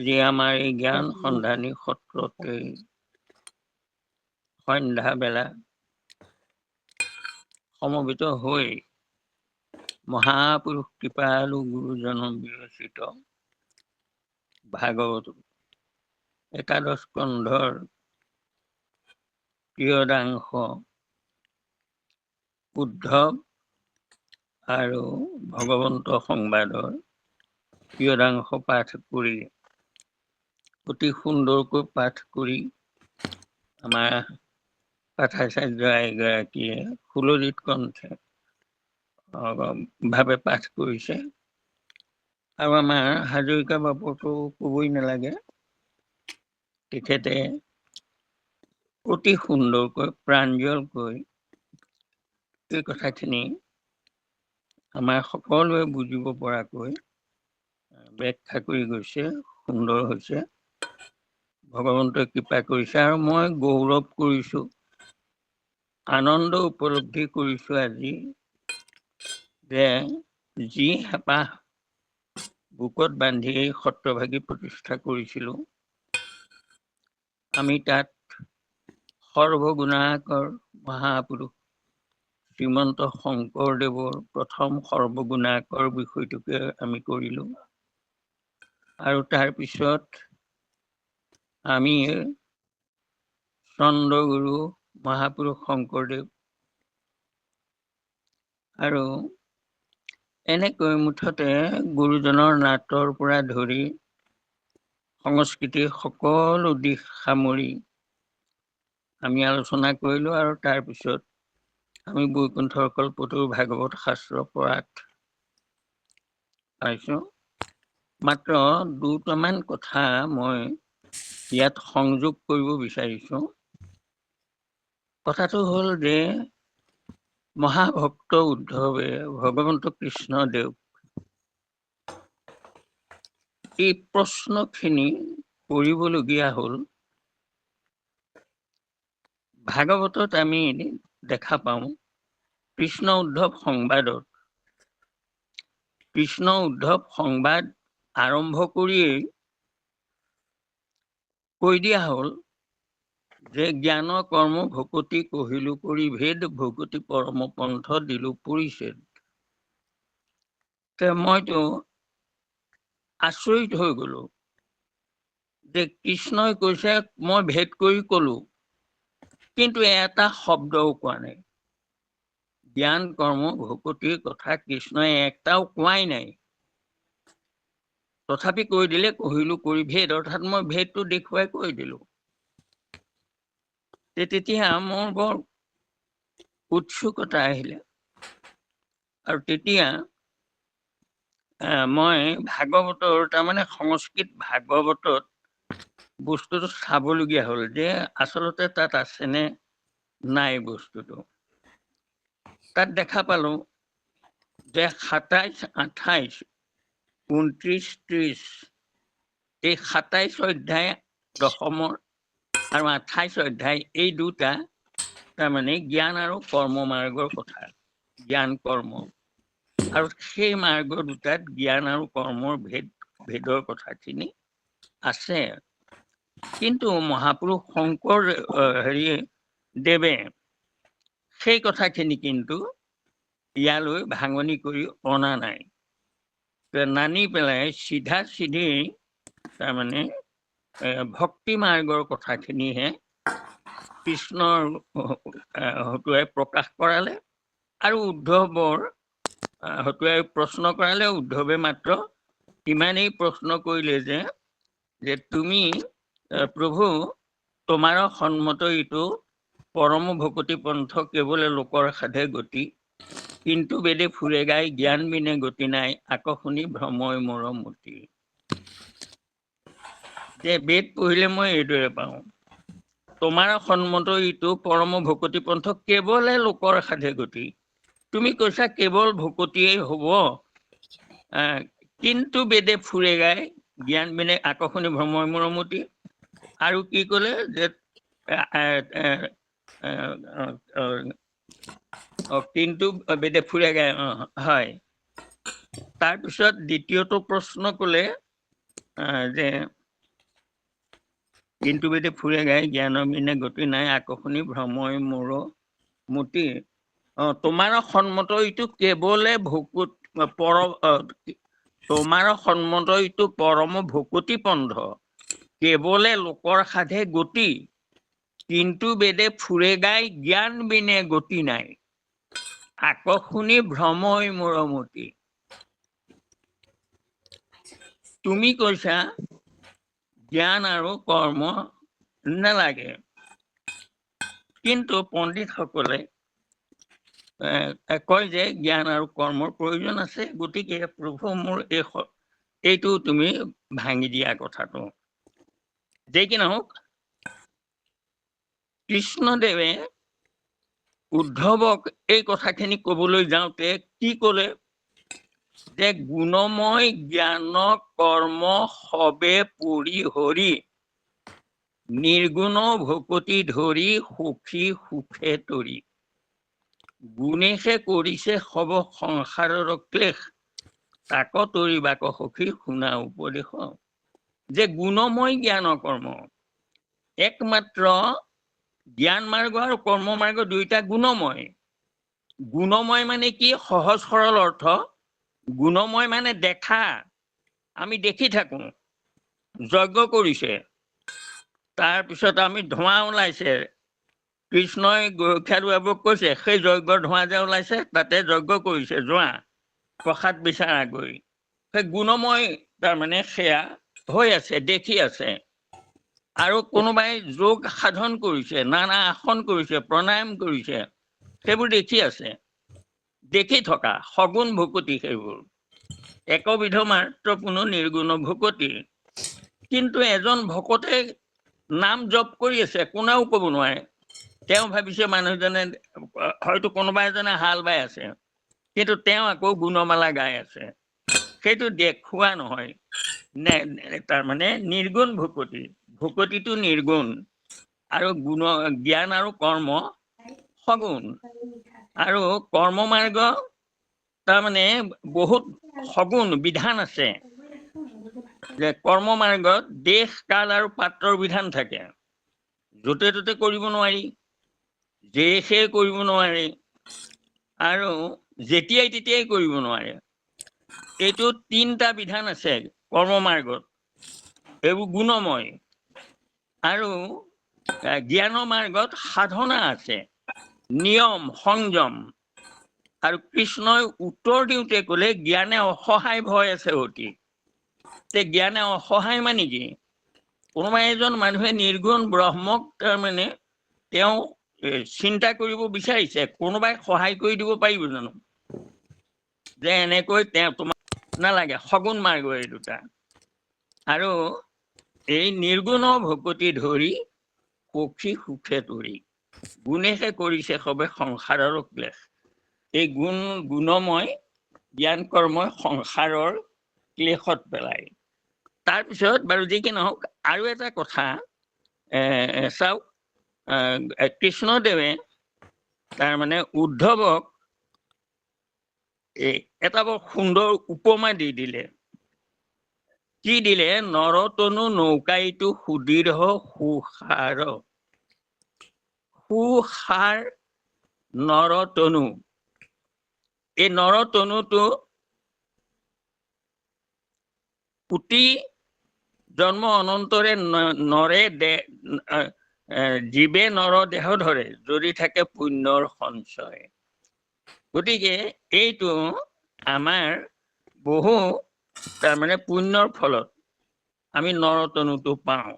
যি আমাৰ এই জ্ঞান সন্ধানী সত্ৰতে সন্ধ্যা বেলা সমবেত হৈ মহাপুৰুষ কৃপালু গুৰুজন বিৰচিত ভাগৱত একাদশ স্কন্ধৰ প্ৰিয়দাংশ উদ্ধৱ আৰু ভগৱন্ত সংবাদৰ প্ৰিয়দাংশ পাঠ কৰি অতি সুন্দৰকৈ পাঠ কৰি আমাৰ পাঠাচাৰ্য এগৰাকীয়ে সুললিত কণ্ঠে ভাৱে পাঠ কৰিছে। আৰু আমাৰ হাজৰিকা বাপুতো ক'বই নালাগে, তেখেতে অতি সুন্দৰকৈ প্ৰাঞ্জলকৈ এই কথাখিনি আমাৰ সকলোৱে বুজিব পৰাকৈ ব্যাখ্যা কৰি গৈছে। সুন্দৰ হৈছে, ভগৱন্তই কৃপা কৰিছে। আৰু মই গৌৰৱ কৰিছোঁ, আনন্দ উপলব্ধি কৰিছোঁ আজি যে যি হেঁপাহ বুকত বান্ধি এই সত্ৰভাগী প্ৰতিষ্ঠা কৰিছিলোঁ, আমি তাত সৰ্বগুণাকৰ মহাপুৰুষ শ্ৰীমন্ত শংকৰদেৱৰ প্ৰথম সৰ্বগুণাকৰ বিষয়টোকে আমি কৰিলোঁ। আৰু তাৰপিছত আমি চন্দ্ৰগুৰু মহাপুৰুষ শংকৰদেৱ আৰু এনেকৈ মুঠতে গুৰুজনৰ নাটৰ পৰা ধৰি সংস্কৃতিৰ সকলো দিশ সামৰি আমি আলোচনা কৰিলোঁ। আৰু তাৰপিছত আমি বৈকুণ্ঠৰ কল্পতৰু ভাগৱত শাস্ত্ৰ পঢ়াত পাইছোঁ। মাত্ৰ দুটামান কথা মই ইয়াত সংযোগ কৰিব বিচাৰিছোঁ। কথাটো হ'ল যে মহাভক্ত উদ্ধৱে ভগৱন্ত কৃষ্ণদেৱ এই প্ৰশ্নখিনি কৰিবলগীয়া হ'ল। ভাগৱতত আমি দেখা পাওঁ কৃষ্ণ উদ্ধৱ সংবাদত, কৃষ্ণ উদ্ধৱ সংবাদ আৰম্ভ কৰিয়েই কৈ দিয়া হ'ল যে জ্ঞান কৰ্ম ভকতি কহিলো কৰি ভেদ ভকতি পৰম পন্থ দিলো পৰিছেদ। মইতো আচৰিত হৈ গলো যে কৃষ্ণই কৈছে মই ভেদ কৰি কলো, কিন্তু এটা শব্দও কোৱা নাই। জ্ঞান কৰ্ম ভকতিৰ কথা কৃষ্ণই একটাও কোৱাই নাই। তথাপি কৈ দিলে কহিলো কৰি ভেদ, অৰ্থাৎ মই ভেদটো দেখুৱাই কৈ দিলো। তেতিয়া মোৰ বৰ উৎসুকতা আহিলে। আৰু তেতিয়া মই ভাগৱতৰ তাৰমানে সংস্কৃত ভাগৱতত বস্তুটো চাবলগীয়া হ'ল যে আচলতে তাত আছেনে নাই বস্তুটো। তাত দেখা পালো যে ২৭, ২৮, ২৯, ৩০ এই ২৭ অধ্যায় দশমৰ আৰু ২৮ অধ্যায় এই দুটা তাৰমানে জ্ঞান আৰু কৰ্ম মাৰ্গৰ কথা। জ্ঞান কৰ্ম, আৰু সেই মাৰ্গ দুটাত জ্ঞান আৰু কৰ্মৰ ভেদৰ কথাখিনি আছে। কিন্তু মহাপুৰুষ শংকৰ দেৱে সেই কথাখিনি কিন্তু ইয়ালৈ ভাঙনি কৰি অনা নাই। নানি পেলাই চিধা চিধি তাৰমানে ভক্তি মাৰ্গৰ কথাখিনিহে কৃষ্ণৰ হতুৱাই প্ৰকাশ কৰালে। আৰু উদ্ধৱৰ হতুৱাই প্ৰশ্ন কৰালে। উদ্ধৱে মাত্ৰ ইমানেই প্ৰশ্ন কৰিলে যে তুমি প্ৰভু তোমাৰো সন্মত ইটো পৰম ভকতি পন্থ কেৱলে লোকৰ সাধে গতি, কিন্তু বেদে ফুৰে গাই জ্ঞান বিনে গতি নাই, আকৌ শুনি ভ্ৰময় মোৰ মতি। যে বেদ পঢ়িলে মই এইদৰে পাওঁ, তোমাৰ সন্মত ইটো পৰম ভকতি পন্থ কেৱলে লোকৰ সাধে গতি। তুমি কৈছা কেৱল ভকতিয়েই হব, কিন্তু বেদে ফুৰে গাই জ্ঞান বিনে আকৰ্ষণী ভ্ৰময় মোৰ মতি। আৰু কি কলে যে কিন্তু বেদে ফুৰে গাই, হয়। তাৰপিছত দ্বিতীয়টো প্ৰশ্ন কলে যে কিন্তু বেদে ফুৰে গাই জ্ঞানৰ বিনে গতি নাই আকৰ্ষণী ভ্ৰমই মোৰ মতি তোমাৰ সন্মত ইটো কেৱলে ভকুত তোমাৰ সন্মত ইটো পৰম ভকুতি পন্ধ কেৱলে লোকৰ সাধে গতি কিন্তু বেদে ফুৰে গাই জ্ঞান বিনে গতি নাই আকৰ্ষণী ভ্ৰমই মোৰ মতি। তুমি কৈছা জ্ঞান আৰু কৰ্ম নালাগে, কিন্তু পণ্ডিতসকলে কয় যে জ্ঞান আৰু কৰ্মৰ প্ৰয়োজন আছে। গতিকে প্ৰভু মোৰ এইটো তুমি ভাঙি দিয়া কথাটো। যে কি নহওক, কৃষ্ণদেৱে উদ্ধৱক এই কথাখিনি কবলৈ যাওঁতে কি কলে যে গুণময় জ্ঞান কৰ্ম সবে পৰি হৰি নিৰ্গুণ ভকতি ধৰি সুখী সুখে তৰি। গুণেশে কৰিছে সব সংসাৰৰ ক্লেশ তাক তৰিবাক সখী শুনা উপদেশ। যে গুণময় জ্ঞান কৰ্ম, একমাত্ৰ জ্ঞান মাৰ্গ আৰু কৰ্ম মাৰ্গ দুইটা গুণময়। গুণময় মানে কি? সহজ সৰল অৰ্থ। গুণময় মানে দেখা, আমি দেখি থাকো। যজ্ঞ কৰিছে, তাৰপিছত আমি ধোঁৱা ওলাইছে, কৃষ্ণই গৰখীয়াদুৱাৰবোৰক কৈছে সেই যজ্ঞৰ ধোঁৱা যে ওলাইছে তাতে যজ্ঞ কৰিছে, যোৱা প্ৰসাদ বিচাৰা গৈ। সেই গুণময় তাৰমানে সেয়া হৈ আছে, দেখি আছে। আৰু কোনোবাই যোগ সাধন কৰিছে, নানা আসন কৰিছে, প্ৰণায়াম কৰিছে, সেইবোৰ দেখি আছে। দেখি থকা সগুণ ভকতি সেইবোৰ। একবিধ মাত্ৰ কোনো নিৰ্গুণ ভকতি। কিন্তু এজন ভকতে নাম জপ কৰি আছে, কোনেও ক'ব নোৱাৰে। তেওঁ ভাবিছে মানুহজনে হয়তো কোনোবা এজনে হাল বাই আছে, কিন্তু তেওঁ আকৌ গুণমালা গাই আছে। সেইটো দেখুওৱা নহয়, তাৰমানে নিৰ্গুণ ভকতি। ভকতিটো নিৰ্গুণ আৰু জ্ঞান আৰু কৰ্ম সগুণ। আৰু কৰ্ম মাৰ্গ তাৰমানে বহুত সগুণ বিধান আছে। যে কৰ্ম মাৰ্গত দেশ কাল আৰু পাত্ৰৰ বিধান থাকে। য'তে ত'তে কৰিব নোৱাৰি, যে সেই কৰিব নোৱাৰে, আৰু যেতিয়াই তেতিয়াই কৰিব নোৱাৰে। এইটো 3টা বিধান আছে কৰ্ম মাৰ্গত, এইবোৰ গুণময়। আৰু জ্ঞানৰ মাৰ্গত সাধনা আছে, নিয়ম সংযম। আৰু কৃষ্ণই উত্তৰ দিওঁতে কলে জ্ঞানে অসহায় ভয় আছে অতি। তে জ্ঞানে অসহায় মানে কি? কোনোবা এজন মানুহে নিৰ্গুণ ব্ৰহ্মক তাৰমানে তেওঁ চিন্তা কৰিব বিচাৰিছে, কোনোবাই সহায় কৰি দিব পাৰিব জানো? যে এনেকৈ তেওঁ তোমাক নালাগে। সগুণ মাৰ্গ এই দুটা। আৰু এই নিৰ্গুণ ভকতি ধৰি সখী সুখে তৰি। গুণেশে কৰিছে সবে সংসাৰৰ ক্লেশ। এই গুণময় জ্ঞান কৰ্মই সংসাৰৰ ক্লেশত পেলায়। তাৰপিছত বাৰু যি কি নহওক, আৰু এটা কথা চাওক, কৃষ্ণদেৱে তাৰমানে উদ্ধৱক এটা বৰ সুন্দৰ উপমা দি দিলে। কি দিলে? নৰতনু নৌকাইটো সুদীৰ্ঘ সুসাৰ। সুসাৰ নৰতনু। এই নৰতনুটো পুতি জন্ম অনন্তৰে নৰে জীৱে নৰ দেহ ধৰে, যদি থাকে পুণ্যৰ সঞ্চয়। গতিকে এইটো আমাৰ বহু তাৰমানে পুণ্যৰ ফলত আমি নৰতনুটো পাওঁ।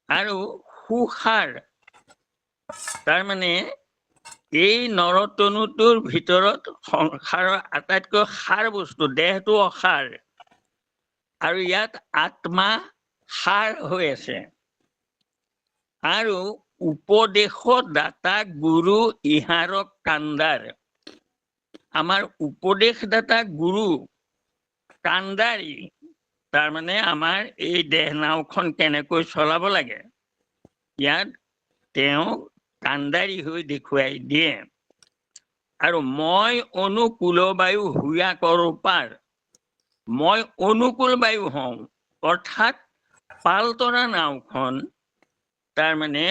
আৰু সুসাৰ তাৰমানে এই নৰতনুটোৰ ভিতৰত সংসাৰৰ আটাইতকৈ সাৰ বস্তু। দেহটো অসাৰ আৰু ইয়াত আত্মা সাৰ হৈ আছে। আৰু উপদেশ দাতা গুৰু ইহাৰক কাণ্ডাৰ। আমাৰ উপদেশদাতা গুৰু কাণ্ডাৰী, তাৰমানে আমাৰ এই দেহ নাওখন কেনেকৈ চলাব লাগে, ইয়াত তেওঁ কাণ্ডাৰী হৈ দেখুৱাই দিয়ে। আৰু মই অনুকূল বায়ু হুয়া কৰো পাৰ। মই অনুকূল বায়ু হওঁ, অৰ্থাৎ পালতৰা নাওখন তাৰমানে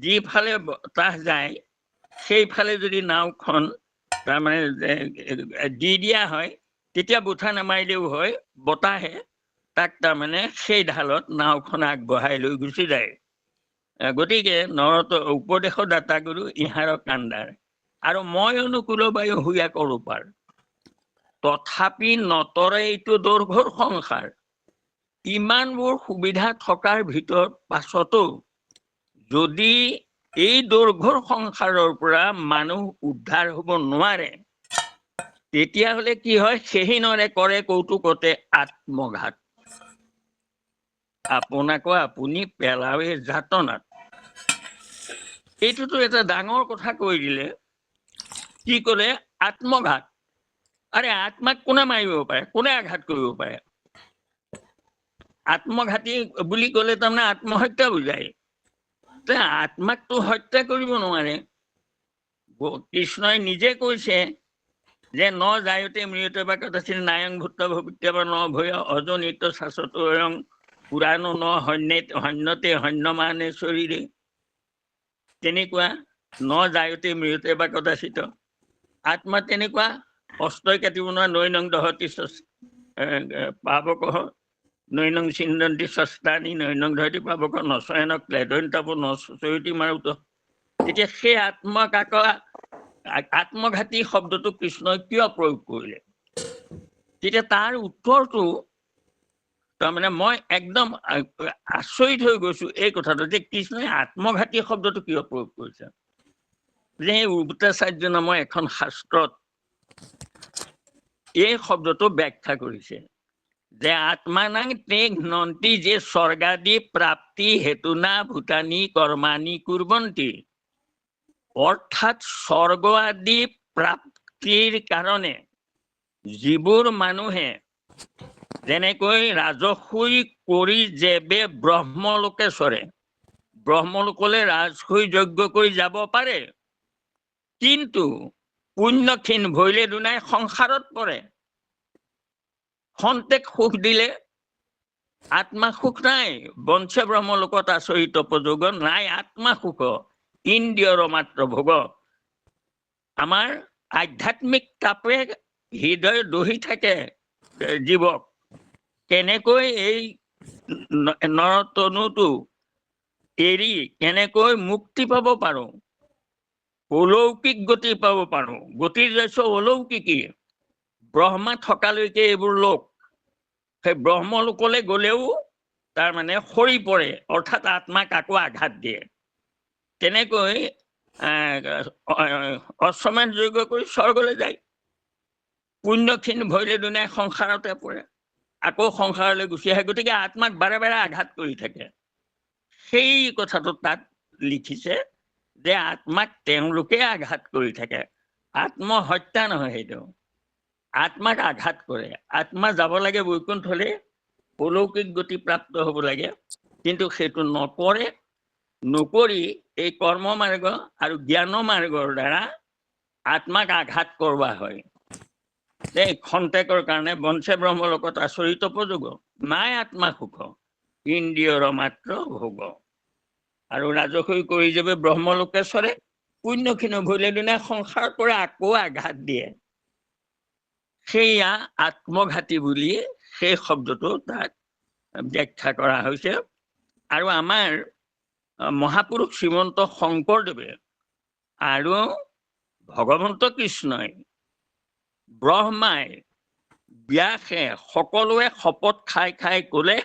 যিফালে বতাহ যায় সেইফালে যদি নাওখন তাৰমানে দি দিয়া হয়, তেতিয়া বুঠা নামাৰিলেও হয়, বতাহে তাক তাৰমানে সেই ঢালত নাওখন আগবঢ়াই লৈ গুচি যায়। গতিকে উপদেশ দাতা গুৰু ইহাৰ কাণ্ডাৰ, আৰু মই অনুকূল বায়ু হুয়া কৰো পাৰ, তথাপি নতৰে এইটো দুৰ্ঘৰ সংসাৰ। ইমানবোৰ সুবিধা থকাৰ ভিতৰত পাছতো যদি এই দুৰ্ঘৰ সংসাৰৰ পৰা মানুহ উদ্ধাৰ হ'ব নোৱাৰে, তেতিয়াহ'লে কি হয়? সেহিনৰে কৰে কৌতুকতে আত্মঘাত, আপোনাকো আপুনি পেলাৱে যাতনাত। এইটোতো এটা ডাঙৰ কথা কৈ দিলে। কি ক'লে? আত্মঘাত। আৰে আত্মাক কোনে মাৰিব পাৰে? কোনে আঘাত কৰিব পাৰে? আত্মঘাতী বুলি ক'লে তাৰমানে আত্মহত্যা বুজায়। আত্মাকটো হত্যা কৰিব নোৱাৰে। কৃষ্ণই নিজে কৈছে যে ন জায়তে মৃয়তে বা কদাচিৎ নায়ং ভূত ভবিত্যবা ন ভয় অজনিত শাশ্বত পুৰাণ ন হন্যতে হন্যমানে শৰীৰে। তেনেকুৱা ন জায়তে মৃয়তে বা কদাচিৎ। আত্মা তেনেকুৱা অস্তই কাটিব নোৱাৰা নৈনং দহতি পাৱক নৈনং চিন্দন্তি শস্তানি নৈনং ধৰতি পাৱক নচয়ন ক্লেদন তাপ নচয়তি মাৰুত। তেতিয়া সেই আত্মাক আকৌ আত্মঘাতী শব্দটো কৃষ্ণই কিয় প্ৰয়োগ কৰিলে? তেতিয়া তাৰ উত্তৰটো তাৰমানে মই একদম আচৰিত হৈ গৈছো এই কথাটো, যে কৃষ্ণই আত্মঘাতী শব্দটো কিয় প্ৰয়োগ কৰিছে। যে উভতাচাৰ্য নামৰ এখন শাস্ত্ৰত এই শব্দটো ব্যাখ্যা কৰিছে যে আত্মানাং তে ঘ্নন্তি যে স্বৰ্গাদি প্ৰাপ্তি হেতুনা ভূতানি কৰ্মানি কুৰ্বন্তি। অৰ্থাৎ স্বৰ্গ আদি প্ৰাপ্তিৰ কাৰণে যিবোৰ মানুহে যেনেকৈ ৰাজসুই কৰি যেবে ব্ৰহ্মলোকে চৰে, ব্ৰহ্মলোকলৈ ৰাজসুই যজ্ঞ কৰি যাব পাৰে, কিন্তু পুণ্যক্ষীণ ভৈলে দুনাই সংসাৰত পৰে। খন্তেক সুখ দিলে আত্মা সুখ নাই। বঞ্চ ব্ৰহ্মলোকত আচৰিত উপযোগ নাই আত্মা সুখ, ইন্দ্ৰিয়ৰ মাত্ৰ ভোগ। আমাৰ আধ্যাত্মিক তাপে হৃদয় দহি থাকে জীৱক। কেনেকৈ এই নৰতনুটো এৰি কেনেকৈ মুক্তি পাব পাৰো, অলৌকিক গতি পাব পাৰো। গতিৰ যশ অলৌকিকী, ব্ৰহ্মা থকালৈকে এইবোৰ লোক, সেই ব্ৰহ্মলোকলৈ গলেও তাৰমানে সৰি পৰে, অৰ্থাৎ আত্মাক আকৌ আঘাত দিয়ে। তেনেকৈ অশ্বমেধ যজ্ঞ কৰি স্বৰ্গলৈ যায়, পুণ্যক্ষীণ ভৈলে দুনাই সংসাৰতে পৰে, আকৌ সংসাৰলৈ গুচি আহে। গতিকে আত্মাক বাৰে বাৰে আঘাত কৰি থাকে। সেই কথাটো তাত লিখিছে যে আত্মাক তেওঁলোকে আঘাত কৰি থাকে। আত্মহত্যা নহয়, সেইটো আত্মাক আঘাত কৰে। আত্মা যাব লাগে বৈকুণ্ঠলৈ, অলৌকিক গতি প্ৰাপ্ত হ'ব লাগে, কিন্তু সেইটো নকৰে। নকৰি এই কৰ্ম মাৰ্গ আৰু জ্ঞান মাৰ্গৰ দ্বাৰা আত্মাক আঘাত কৰোৱা হয়। এই খন্তেকৰ কাৰণে বঞ্চে ব্ৰহ্মলোকত আচৰিত উপযোগ নাই আত্মা সুখ, ইন্দ্ৰিয়ৰ মাত্ৰ ভোগ। আৰু ৰাজসুই কৰি যাবে ব্ৰহ্মলোকে চৰে, পুণ্যক্ষীণ ভৈলে দুনাই সংসাৰ পৰা আকৌ আঘাত দিয়ে। সেয়া আত্মঘাতী বুলি সেই শব্দটো তাত ব্যাখ্যা কৰা হৈছে। আৰু আমাৰ মহাপুৰুষ শ্ৰীমন্ত শংকৰদেৱে আৰু ভগৱন্ত কৃষ্ণই, ব্ৰহ্মাই, ব্যাসে সকলোৱে শপত খাই খাই কলে,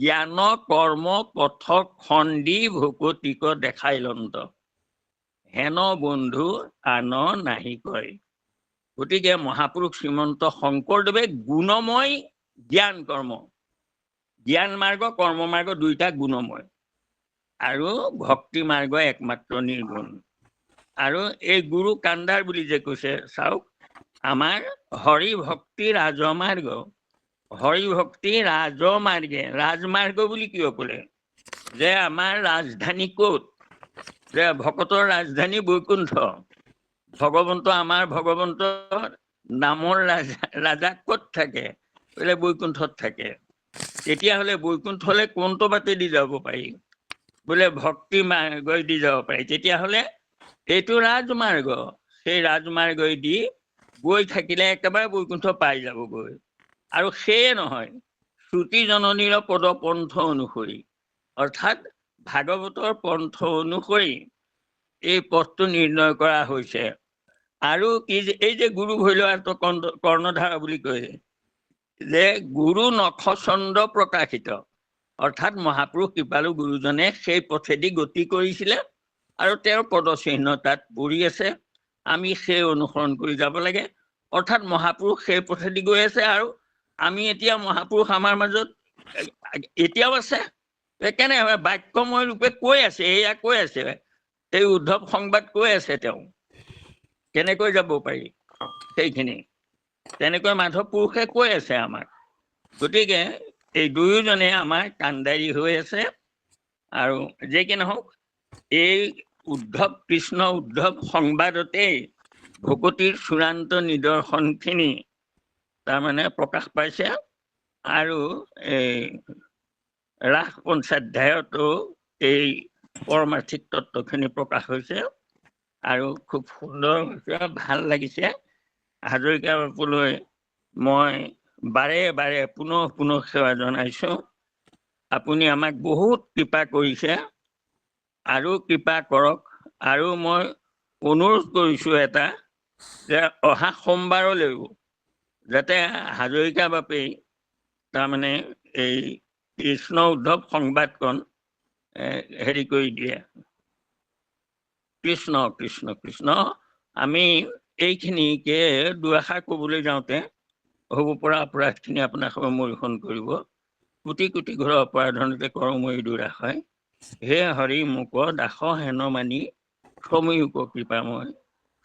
জ্ঞান কৰ্ম পথ খণ্ডি ভকতিক দেখাই লন্ত, হেন বন্ধু আন নাহি কয়। গতিকে মহাপুৰুষ শ্ৰীমন্ত শংকৰদেৱে গুণময় জ্ঞান কৰ্ম, জ্ঞান মাৰ্গ কৰ্ম মাৰ্গ দুইটা গুণময়, আৰু ভক্তি মাৰ্গ একমাত্ৰ নিৰ্গুণ। আৰু এই গুৰু কাণ্ডাৰ বুলি যে কৈছে, চাওক, আমাৰ হৰি ভক্তি ৰাজমাৰ্গ, হৰি ভক্তি ৰাজমাৰ্গে, ৰাজমাৰ্গ বুলি কিয় ক'লে? যে আমাৰ ৰাজধানী ক'ত? যে ভকতৰ ৰাজধানী বৈকুণ্ঠ। ভগৱন্ত, আমাৰ ভগৱন্তৰ নামৰ ৰাজা ক'ত থাকে? বোলে বৈকুণ্ঠত থাকে। তেতিয়াহ'লে বৈকুণ্ঠলৈ কোনটো বাটেদি যাব পাৰি? বোলে ভক্তি মাৰ্গেদি যাব পাৰি। তেতিয়াহ'লে এইটো ৰাজমাৰ্গ, সেই ৰাজমাৰ্গেদি গৈ থাকিলে একেবাৰে বৈকুণ্ঠ পাই যাবগৈ। আৰু সেয়ে নহয়, শ্ৰুতি জননীৰ পদপন্থ অনুসৰি, অৰ্থাৎ ভাগৱতৰ পন্থ অনুসৰি এই পথটো নিৰ্ণয় কৰা হৈছে। আৰু কি যে এই যে গুৰু ভৈলৱাত কৰ্ণধাৰা বুলি কয়, যে গুৰু নখচন্দ্ৰ প্ৰকাশিত, অৰ্থাৎ মহাপুৰুষ কৃপালু গুৰুজনে সেই পথেদি গতি কৰিছিলে আৰু তেওঁৰ পদচিহ্ন তাত পৰি আছে। আমি সেই অনুসৰণ কৰি যাব লাগে। অৰ্থাৎ মহাপুৰুষ সেই পথেদি গৈ আছে আৰু আমি এতিয়া মহাপুৰুষ আমাৰ মাজত এতিয়াও আছে। কেনে বাক্যময় ৰূপে কৈ আছে, এয়া কৈ আছে, এই উদ্ধৱ সংবাদ কৈ আছে। তেওঁ কেনেকৈ যাব পাৰি সেইখিনি তেনেকৈ মাধৱ পুৰুষে কৈ আছে আমাক। গতিকে এই দুয়োজনে আমাৰ কাণ্ডাৰী হৈ আছে। আৰু যে কি নহওক, এই কৃষ্ণ উদ্ধৱ সংবাদতেই ভকতিৰ চূড়ান্ত নিদৰ্শনখিনি তাৰমানে প্ৰকাশ পাইছে। আৰু এই ৰাস পঞ্চাধ্যায়তো এই পৰমাৰ্থিক তত্ত্বখিনি প্ৰকাশ হৈছে আৰু খুব সুন্দৰ হৈছে, ভাল লাগিছে। হাজৰিকা বাপুলৈ মই বাৰে বাৰে পুনঃ সেৱা জনাইছো। আপুনি আমাক বহুত কৃপা কৰিছে, আৰু কৃপা কৰক। আৰু মই অনুৰোধ কৰিছোঁ এটা, যে অহা সোমবাৰলৈও যাতে হাজৰিকা বাপেই তাৰমানে এই কৃষ্ণ উদ্ধৱ সংবাদখন হেৰি কৰি দিয়ে। কৃষ্ণ কৃষ্ণ কৃষ্ণ। আমি এইখিনিকে দুআষাৰ ক'বলৈ যাওঁতে হ'ব পৰা অপৰাধখিনি আপোনাক মূৰ্খন কৰিব। কোটি কোটি ঘৰৰ অপৰাধনতে কৰময়ী দুৰাশ হয়। হে হৰি মোক দাস হেন মানি, সমীয়োগ কৃপাময়,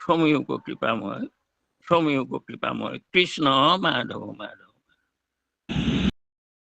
সমীয়োগ কৃপাময়, সমীয়োগ কৃপাময়। কৃষ্ণ মাধৱ মাধৱ।